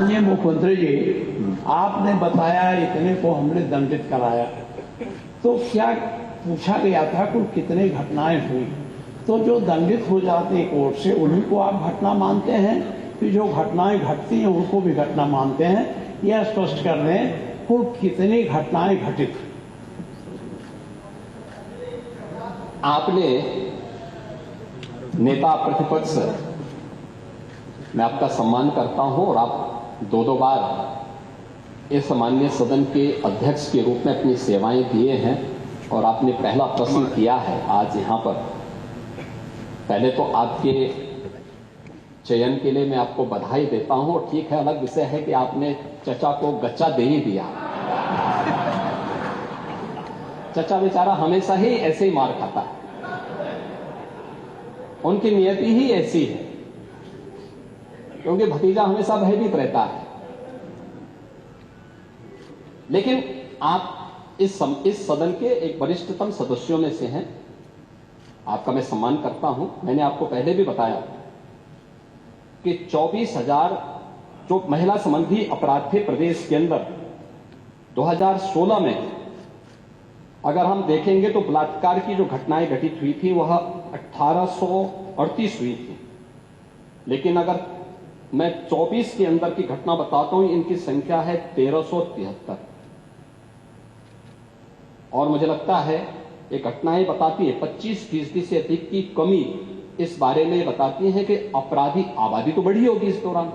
माननीय मुख्यमंत्री जी, आपने बताया इतने को हमने दंडित कराया, तो क्या पूछा गया था कुल कितने घटनाएं हुई? तो जो दंडित हो जाते हैं कोर्ट से उन्हीं को आप घटना मानते हैं कि जो घटनाएं घटती हैं उनको भी घटना मानते हैं? यह स्पष्ट कर दें कुल कितनी घटनाएं घटित? आपने नेता प्रतिपक्ष, मैं आपका सम्मान करता हूं और आप दो बार इस माननीय सदन के अध्यक्ष के रूप में अपनी सेवाएं दिए हैं और आपने पहला प्रश्न किया है आज यहां पर। पहले तो आपके चयन के लिए मैं आपको बधाई देता हूं और ठीक है, अलग विषय है कि आपने चचा को गच्चा दे ही दिया। चचा बेचारा हमेशा ही ऐसे ही मार खाता है, उनकी नियति ही ऐसी है, क्योंकि भतीजा हमेशा भयभीत रहता है। लेकिन आप इस सदन के एक वरिष्ठतम सदस्यों में से हैं, आपका मैं सम्मान करता हूं। मैंने आपको पहले भी बताया कि 24,000 जो महिला संबंधी अपराध थे प्रदेश के अंदर 2016 में, अगर हम देखेंगे तो बलात्कार की जो घटनाएं घटित हुई थी वह 1838 हुई थी। लेकिन अगर मैं 24 के अंदर की घटना बताता हूं, इनकी संख्या है 1373। और मुझे लगता है ये घटनाएं बताती है 25% से अधिक की कमी इस बारे में बताती है कि अपराधी आबादी तो बढ़ी होगी इस दौरान,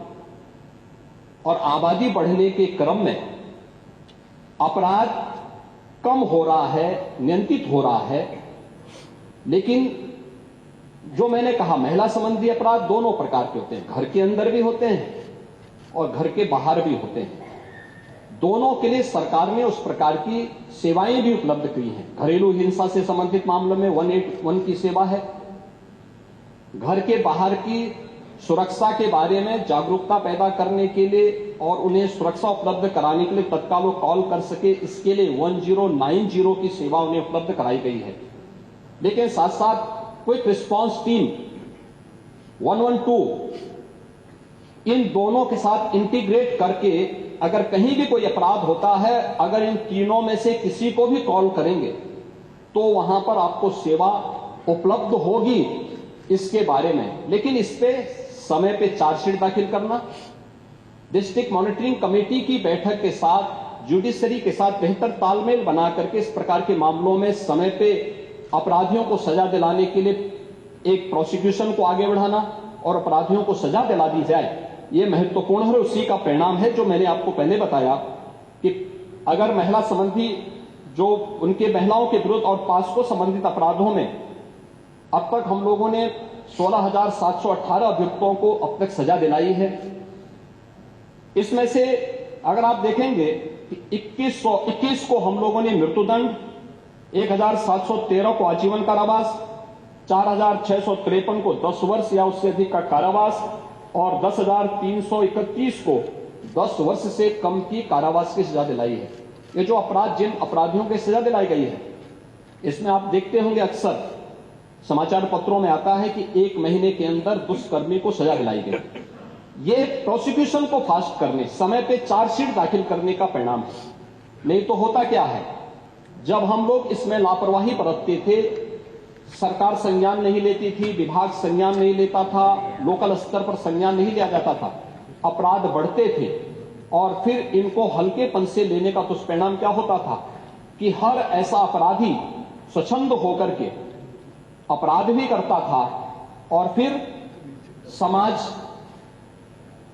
और आबादी बढ़ने के क्रम में अपराध कम हो रहा है, नियंत्रित हो रहा है। लेकिन जो मैंने कहा, महिला संबंधी अपराध दोनों प्रकार के होते हैं, घर के अंदर भी होते हैं और घर के बाहर भी होते हैं। दोनों के लिए सरकार ने उस प्रकार की सेवाएं भी उपलब्ध की हैं। घरेलू हिंसा से संबंधित मामलों में 181 की सेवा है। घर के बाहर की सुरक्षा के बारे में जागरूकता पैदा करने के लिए और उन्हें सुरक्षा उपलब्ध कराने के लिए तत्काल वो कॉल कर सके, इसके लिए 1090 की सेवा उन्हें उपलब्ध कराई गई है। लेकिन साथ साथ क्विक रिस्पांस टीम 112, इन दोनों के साथ इंटीग्रेट करके अगर कहीं भी कोई अपराध होता है, अगर इन तीनों में से किसी को भी कॉल करेंगे तो वहां पर आपको सेवा उपलब्ध होगी इसके बारे में। लेकिन इस पे समय पे चार्जशीट दाखिल करना, डिस्ट्रिक्ट मॉनिटरिंग कमेटी की बैठक के साथ जुडिशरी के साथ बेहतर तालमेल बना करके इस प्रकार के मामलों में समय पे अपराधियों को सजा दिलाने के लिए एक प्रोसिक्यूशन को आगे बढ़ाना और अपराधियों को सजा दिला दी जाए, ये महत्वपूर्ण है। उसी का परिणाम है जो मैंने आपको पहले बताया कि अगर महिला संबंधी जो उनके महिलाओं के विरुद्ध और पास्को संबंधित अपराधों में अब तक हम लोगों ने 16,718 अभियुक्तों को अब तक सजा दिलाई है। इसमें से अगर आप देखेंगे कि 21 को हम लोगों ने मृत्युदंड, 1,713 को आजीवन कारावास, 4,653 को 10 वर्ष या उससे अधिक का कारावास और 10,331 को 10 वर्ष से कम की कारावास की सजा दिलाई है। ये जो अपराध, जिन अपराधियों की सजा दिलाई गई है, इसमें आप देखते होंगे अक्सर समाचार पत्रों में आता है कि 1 महीने के अंदर दुष्कर्मी को सजा दिलाई गई। ये प्रोसिक्यूशन को फास्ट करने, समय पे चार्जशीट दाखिल करने का परिणाम है। नहीं तो होता क्या है, जब हम लोग इसमें लापरवाही बरतते थे, सरकार संज्ञान नहीं लेती थी, विभाग संज्ञान नहीं लेता था, लोकल स्तर पर संज्ञान नहीं लिया जाता था, अपराध बढ़ते थे और फिर इनको हल्केपन से लेने का दुष्परिणाम क्या होता था कि हर ऐसा अपराधी स्वच्छंद होकर के अपराध भी करता था और फिर समाज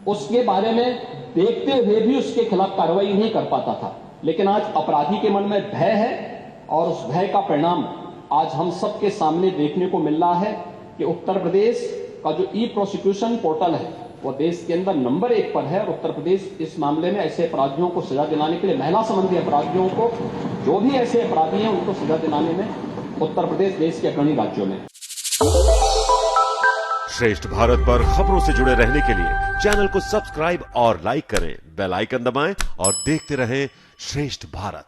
उसके बारे में देखते हुए भी उसके खिलाफ कार्रवाई नहीं कर पाता था। लेकिन आज अपराधी के मन में भय है और उस भय का परिणाम आज हम सबके सामने देखने को मिल रहा है कि उत्तर प्रदेश का जो ई प्रोसिक्यूशन पोर्टल है वो देश के अंदर नंबर 1 पर है और उत्तर प्रदेश इस मामले में ऐसे अपराधियों को सजा दिलाने के लिए, महिला संबंधी अपराधियों को, जो भी ऐसे अपराधी हैं उनको सजा दिलाने में उत्तर प्रदेश देश के अग्रणी राज्यों में। श्रेष्ठ भारत पर खबरों से जुड़े रहने के लिए चैनल को सब्सक्राइब और लाइक करें, बेल आइकन दबाएं और देखते रहें श्रेष्ठ भारत।